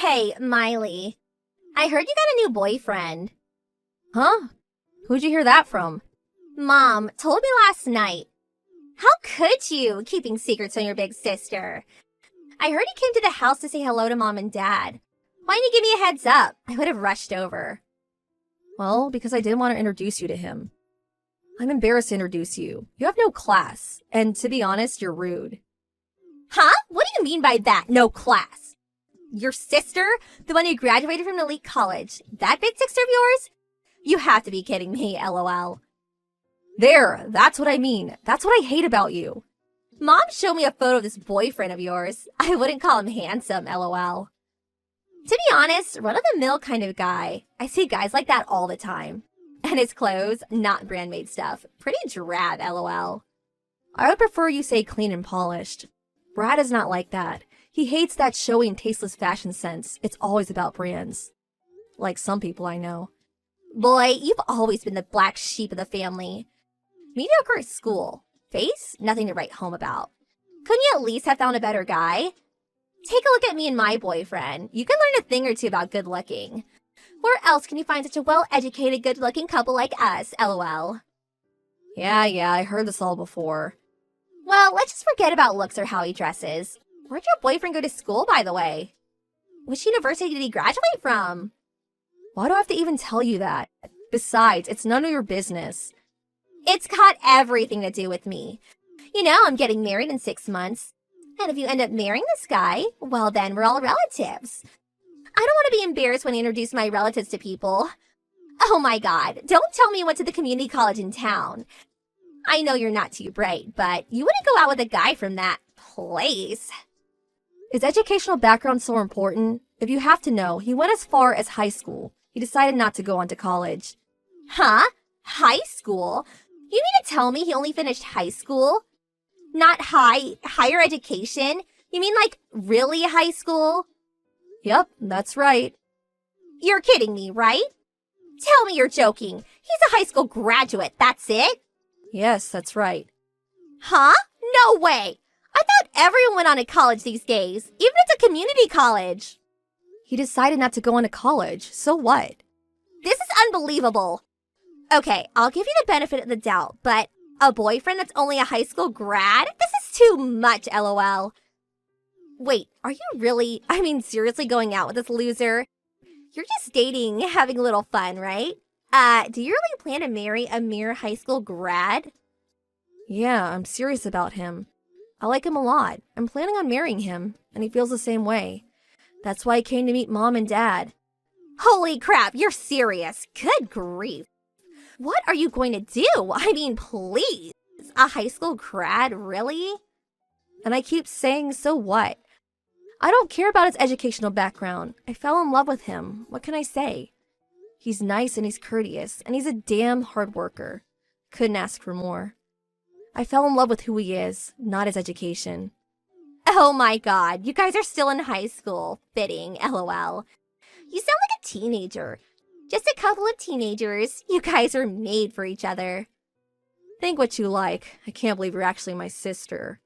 Hey, Miley. I heard you got a new boyfriend. Huh? Who'd you hear that from? Mom told me last night. How could you, keeping secrets on your big sister? I heard he came to the house to say hello to Mom and Dad. Why didn't you give me a heads up? I would have rushed over. Well, because I didn't want to introduce you to him. I'm embarrassed to introduce you. You have no class, and to be honest, you're rude. Huh? What do you mean by that, no class? Your sister? The one who graduated from an elite college? That big sister of yours? You have to be kidding me, LOL. There, that's what I mean. That's what I hate about you. Mom showed me a photo of this boyfriend of yours. I wouldn't call him handsome, LOL. To be honest, run-of-the-mill kind of guy. I see guys like that all the time. And his clothes, not brand-made stuff. Pretty drab, LOL. I would prefer you say clean and polished. Brad is not like that. He hates that showy and tasteless fashion sense. It's always about brands. Like some people I know. Boy, you've always been the black sheep of the family. Mediocre at school. Face? Nothing to write home about. Couldn't you at least have found a better guy? Take a look at me and my boyfriend. You can learn a thing or two about good looking. Where else can you find such a well-educated, good-looking couple like us, LOL? Yeah, I heard this all before. Well, let's just forget about looks or how he dresses. Where'd your boyfriend go to school, by the way? Which university did he graduate from? Why do I have to even tell you that? Besides, it's none of your business. It's got everything to do with me. You know, I'm getting married in 6 months. And if you end up marrying this guy, well, then we're all relatives. I don't want to be embarrassed when I introduce my relatives to people. Oh my God, don't tell me you went to the community college in town. I know you're not too bright, but you wouldn't go out with a guy from that place. Is educational background so important? If you have to know, he went as far as high school. He decided not to go on to college. Huh? High school? You mean to tell me he only finished high school? Not higher education? You mean like really high school? Yep, that's right. You're kidding me, right? Tell me you're joking. He's a high school graduate, that's it? Yes, that's right. Huh? No way! I thought everyone went on to college these days, even if it's a community college. He decided not to go on to college, so what? This is unbelievable. Okay, I'll give you the benefit of the doubt, but a boyfriend that's only a high school grad? This is too much, LOL. Wait, are you seriously going out with this loser? You're just dating, having a little fun, right? Do you really plan to marry a mere high school grad? Yeah, I'm serious about him. I like him a lot. I'm planning on marrying him, and he feels the same way. That's why I came to meet Mom and Dad. Holy crap, you're serious. Good grief. What are you going to do? I mean, please. A high school grad, really? And I keep saying, so what? I don't care about his educational background. I fell in love with him. What can I say? He's nice and he's courteous, and he's a damn hard worker. Couldn't ask for more. I fell in love with who he is, not his education. Oh my God, you guys are still in high school. Fitting, LOL. You sound like a teenager. Just a couple of teenagers. You guys are made for each other. Think what you like. I can't believe you're actually my sister.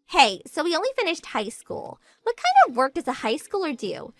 Hey, so he only finished high school. What kind of work does a high schooler do?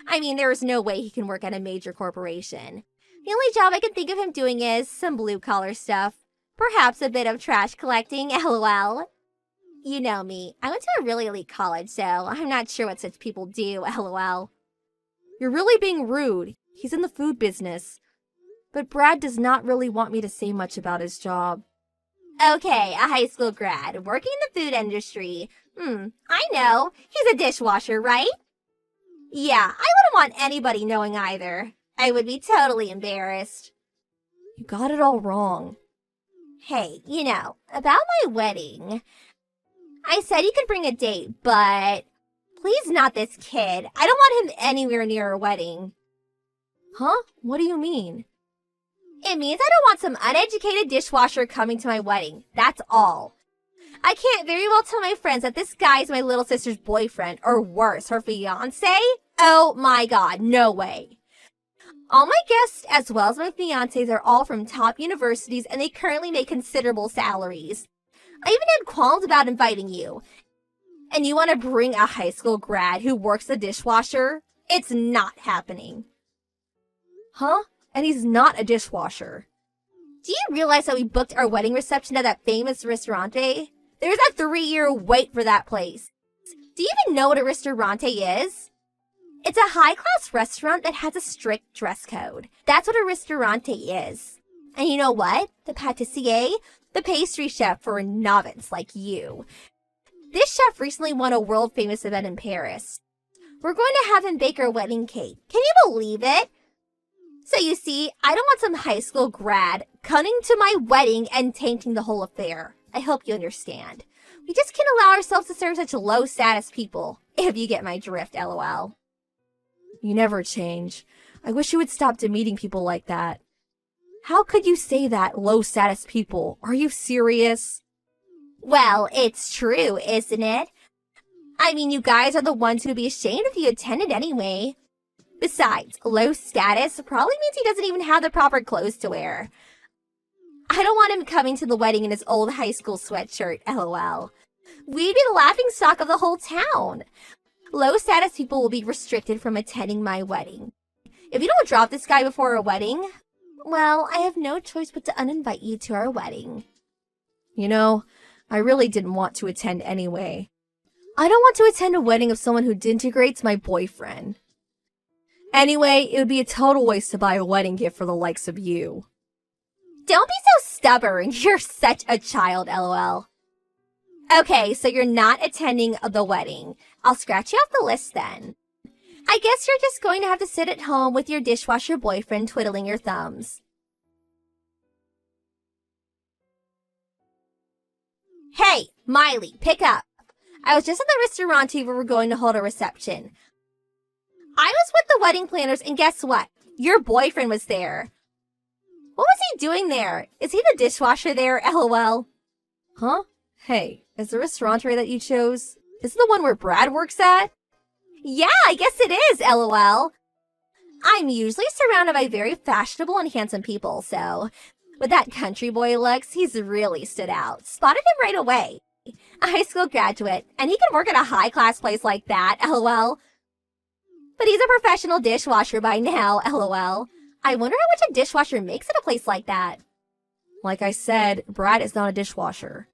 I mean, there is no way he can work at a major corporation. The only job I can think of him doing is some blue-collar stuff. Perhaps a bit of trash collecting, LOL. You know me. I went to a really elite college, so I'm not sure what such people do, LOL. You're really being rude. He's in the food business. But Brad does not really want me to say much about his job. Okay, a high school grad, working in the food industry. I know. He's a dishwasher, right? Yeah, I wouldn't want anybody knowing either. I would be totally embarrassed. You got it all wrong. Hey, you know, about my wedding. I said you could bring a date, but please not this kid. I don't want him anywhere near our wedding. Huh? What do you mean? It means I don't want some uneducated dishwasher coming to my wedding. That's all. I can't very well tell my friends that this guy's my little sister's boyfriend, or worse, her fiancé. Oh my God, no way. All my guests, as well as my fiancés, are all from top universities, and they currently make considerable salaries. I even had qualms about inviting you. And you want to bring a high school grad who works the dishwasher? It's not happening. Huh? And he's not a dishwasher. Do you realize that we booked our wedding reception at that famous ristorante? There's a 3-year wait for that place. Do you even know what a ristorante is? It's a high-class restaurant that has a strict dress code. That's what a ristorante is. And you know what? The pâtissier, the pastry chef for a novice like you. This chef recently won a world-famous event in Paris. We're going to have him bake our wedding cake. Can you believe it? So you see, I don't want some high school grad coming to my wedding and tainting the whole affair. I hope you understand. We just can't allow ourselves to serve such low-status people, if you get my drift, lol. You never change. I wish you would stop demeaning people like that. How could you say that, low-status people? Are you serious? Well, it's true, isn't it? I mean, you guys are the ones who'd be ashamed if you attended anyway. Besides, low status probably means he doesn't even have the proper clothes to wear. I don't want him coming to the wedding in his old high school sweatshirt, lol. We'd be the laughingstock of the whole town. Low status people will be restricted from attending my wedding. If you don't drop this guy before our wedding, well, I have no choice but to uninvite you to our wedding. You know, I really didn't want to attend anyway. I don't want to attend a wedding of someone who denigrates my boyfriend. Anyway, it would be a total waste to buy a wedding gift for the likes of you. Don't be so stubborn. You're such a child, lol. Okay, so you're not attending the wedding. I'll scratch you off the list then. I guess you're just going to have to sit at home with your dishwasher boyfriend twiddling your thumbs. Hey, Miley, pick up. I was just at the ristorante where we're going to hold a reception. I was with the wedding planners, and guess what? Your boyfriend was there. What was he doing there? Is he the dishwasher there, lol? Huh? Hey, is the restaurante that you chose, is it the one where Brad works at? Yeah, I guess it is, lol. I'm usually surrounded by very fashionable and handsome people, so with that country boy looks, he's really stood out. Spotted him right away. A high school graduate, and he can work at a high-class place like that, lol. But he's a professional dishwasher by now, lol. I wonder how much a dishwasher makes at a place like that. Like I said, Brad is not a dishwasher.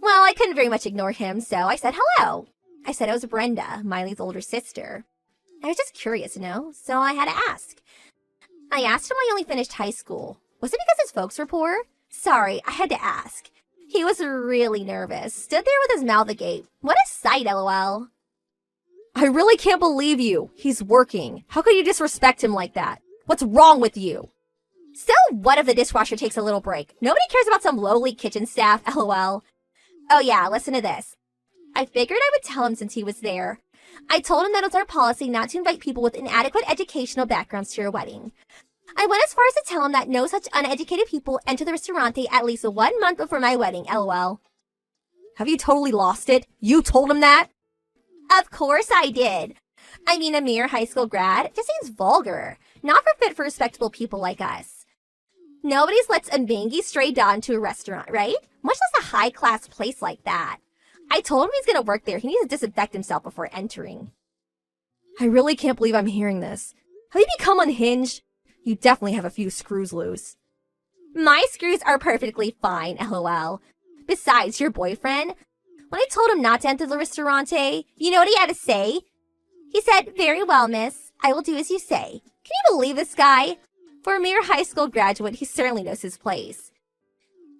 Well, I couldn't very much ignore him, so I said hello. I said it was Brenda, Miley's older sister. I was just curious, so I had to ask. I asked him why he only finished high school. Was it because his folks were poor? Sorry, I had to ask. He was really nervous, stood there with his mouth agape. What a sight, lol. I really can't believe you. He's working. How could you disrespect him like that? What's wrong with you? So what if the dishwasher takes a little break? Nobody cares about some lowly kitchen staff, lol. Oh yeah, listen to this. I figured I would tell him since he was there. I told him that it's our policy not to invite people with inadequate educational backgrounds to your wedding. I went as far as to tell him that no such uneducated people enter the ristorante at least 1 month before my wedding, lol. Have you totally lost it? You told him that? Of course I did. I mean, a mere high school grad just seems vulgar, not fit for respectable people like us. Nobody's lets a mangy stray dog into a restaurant, right? Much less a high-class place like that. I told him he's gonna work there. He needs to disinfect himself before entering. I really can't believe I'm hearing this. Have you become unhinged? You definitely have a few screws loose. My screws are perfectly fine, lol. Besides, your boyfriend, when I told him not to enter the ristorante, you know what he had to say? He said, "Very well, miss. I will do as you say." Can you believe this guy? For a mere high school graduate, he certainly knows his place.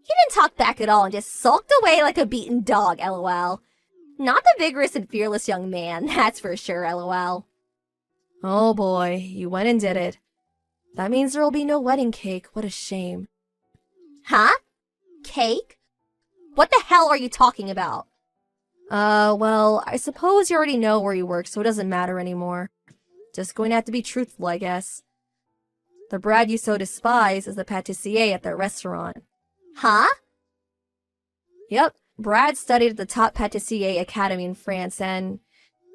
He didn't talk back at all and just sulked away like a beaten dog, lol. Not the vigorous and fearless young man, that's for sure, lol. Oh boy, you went and did it. That means there will be no wedding cake. What a shame. Huh? Cake? What the hell are you talking about? Well, I suppose you already know where you work, so it doesn't matter anymore. Just going to have to be truthful, I guess. The Brad you so despise is the pâtissier at that restaurant. Huh? Yep, Brad studied at the top pâtissier academy in France, and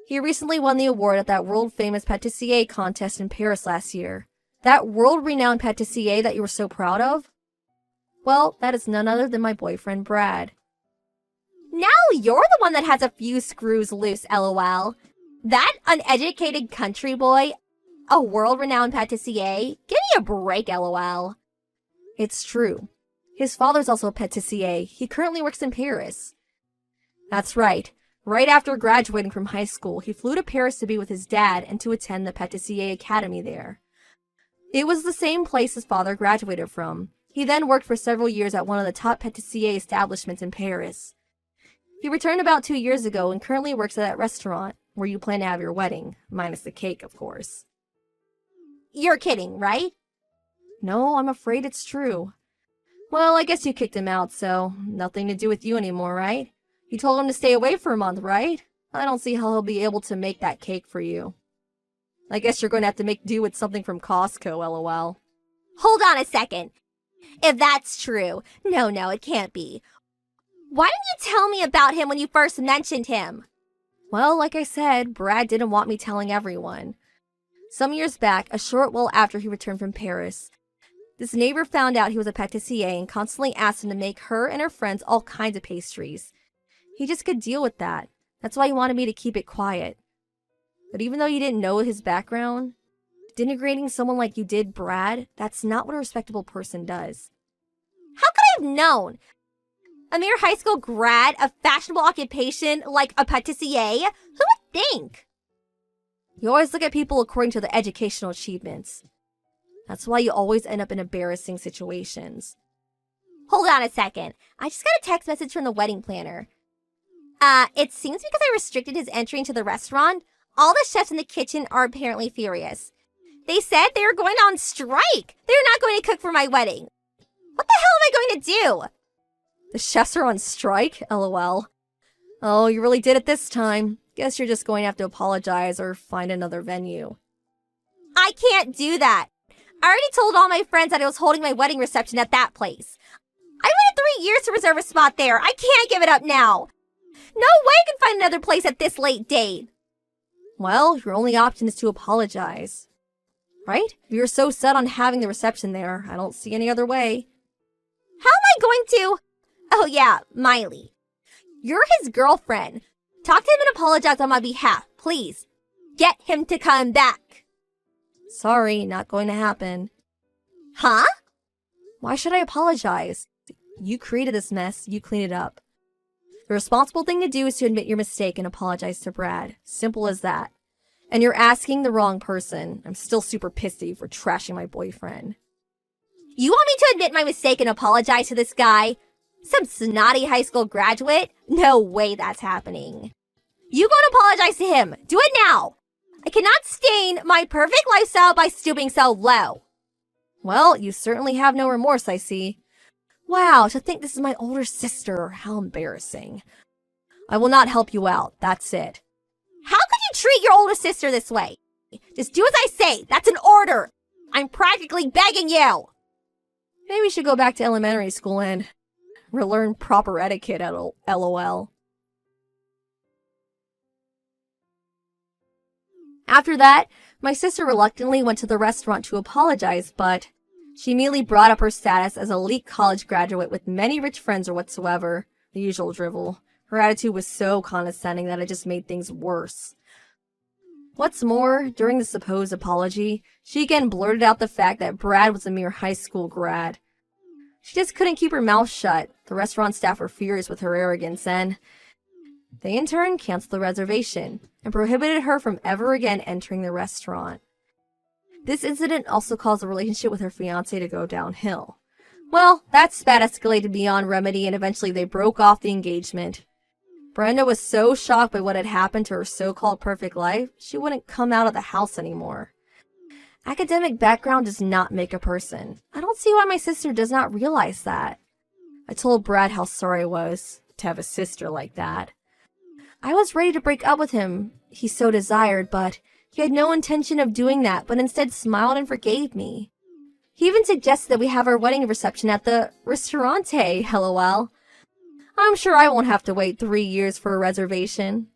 he recently won the award at that world-famous pâtissier contest in Paris last year. That world-renowned pâtissier that you were so proud of? Well, that is none other than my boyfriend, Brad. Now you're the one that has a few screws loose, lol. That uneducated country boy, a world-renowned pâtissier? Give me a break, lol. It's true. His father's also a pâtissier. He currently works in Paris. That's right. Right after graduating from high school, he flew to Paris to be with his dad and to attend the pâtissier academy there. It was the same place his father graduated from. He then worked for several years at one of the top pâtissier establishments in Paris. He returned about 2 years ago and currently works at that restaurant where you plan to have your wedding, minus the cake, of course. You're kidding, right? No, I'm afraid it's true. Well, I guess you kicked him out, so nothing to do with you anymore, right? You told him to stay away for a month, right? I don't see how he'll be able to make that cake for you. I guess you're going to have to make do with something from Costco, lol. Hold on a second. If that's true, no, it can't be. Why didn't you tell me about him when you first mentioned him? Well, like I said, Brad didn't want me telling everyone. Some years back, a short while after he returned from Paris, this neighbor found out he was a pâtissier and constantly asked him to make her and her friends all kinds of pastries. He just could deal with that. That's why he wanted me to keep it quiet. But even though you didn't know his background, denigrating someone like you did Brad, that's not what a respectable person does. How could I have known? A mere high school grad, a fashionable occupation like a pâtissier? Who would think? You always look at people according to their educational achievements. That's why you always end up in embarrassing situations. Hold on a second. I just got a text message from the wedding planner. It seems because I restricted his entry into the restaurant, all the chefs in the kitchen are apparently furious. They said they were going on strike. They're not going to cook for my wedding. What the hell am I going to do? The chefs are on strike? LOL. Oh, you really did it this time. Guess you're just going to have to apologize or find another venue. I can't do that. I already told all my friends that I was holding my wedding reception at that place. I waited 3 years to reserve a spot there. I can't give it up now. No way I can find another place at this late date. Well, your only option is to apologize. Right? If you're so set on having the reception there, I don't see any other way. How am I going to? Oh yeah, Miley. You're his girlfriend. Talk to him and apologize on my behalf, please. Get him to come back. Sorry, not going to happen. Huh? Why should I apologize? You created this mess, you clean it up. The responsible thing to do is to admit your mistake and apologize to Brad. Simple as that. And you're asking the wrong person. I'm still super pissed at you for trashing my boyfriend. You want me to admit my mistake and apologize to this guy? Some snotty high school graduate? No way that's happening. You go and apologize to him. Do it now. I cannot stain my perfect lifestyle by stooping so low. Well, you certainly have no remorse, I see. Wow, to think this is my older sister. How embarrassing. I will not help you out. That's it. How could you treat your older sister this way? Just do as I say. That's an order. I'm practically begging you. Maybe we should go back to elementary school and relearn proper etiquette, LOL. After that, my sister reluctantly went to the restaurant to apologize, but she immediately brought up her status as an elite college graduate with many rich friends or whatsoever. The usual drivel. Her attitude was so condescending that it just made things worse. What's more, during the supposed apology, she again blurted out the fact that Brad was a mere high school grad. She just couldn't keep her mouth shut. The restaurant staff were furious with her arrogance and they in turn canceled the reservation and prohibited her from ever again entering the restaurant. This incident also caused the relationship with her fiancé to go downhill. Well, that spat escalated beyond remedy and eventually they broke off the engagement. Brenda was so shocked by what had happened to her so-called perfect life, she wouldn't come out of the house anymore. Academic background does not make a person. I don't see why my sister does not realize that. I told Brad how sorry I was to have a sister like that. I was ready to break up with him, he so desired, but he had no intention of doing that, but instead smiled and forgave me. He even suggested that we have our wedding reception at the restaurante, LOL. I'm sure I won't have to wait 3 years for a reservation.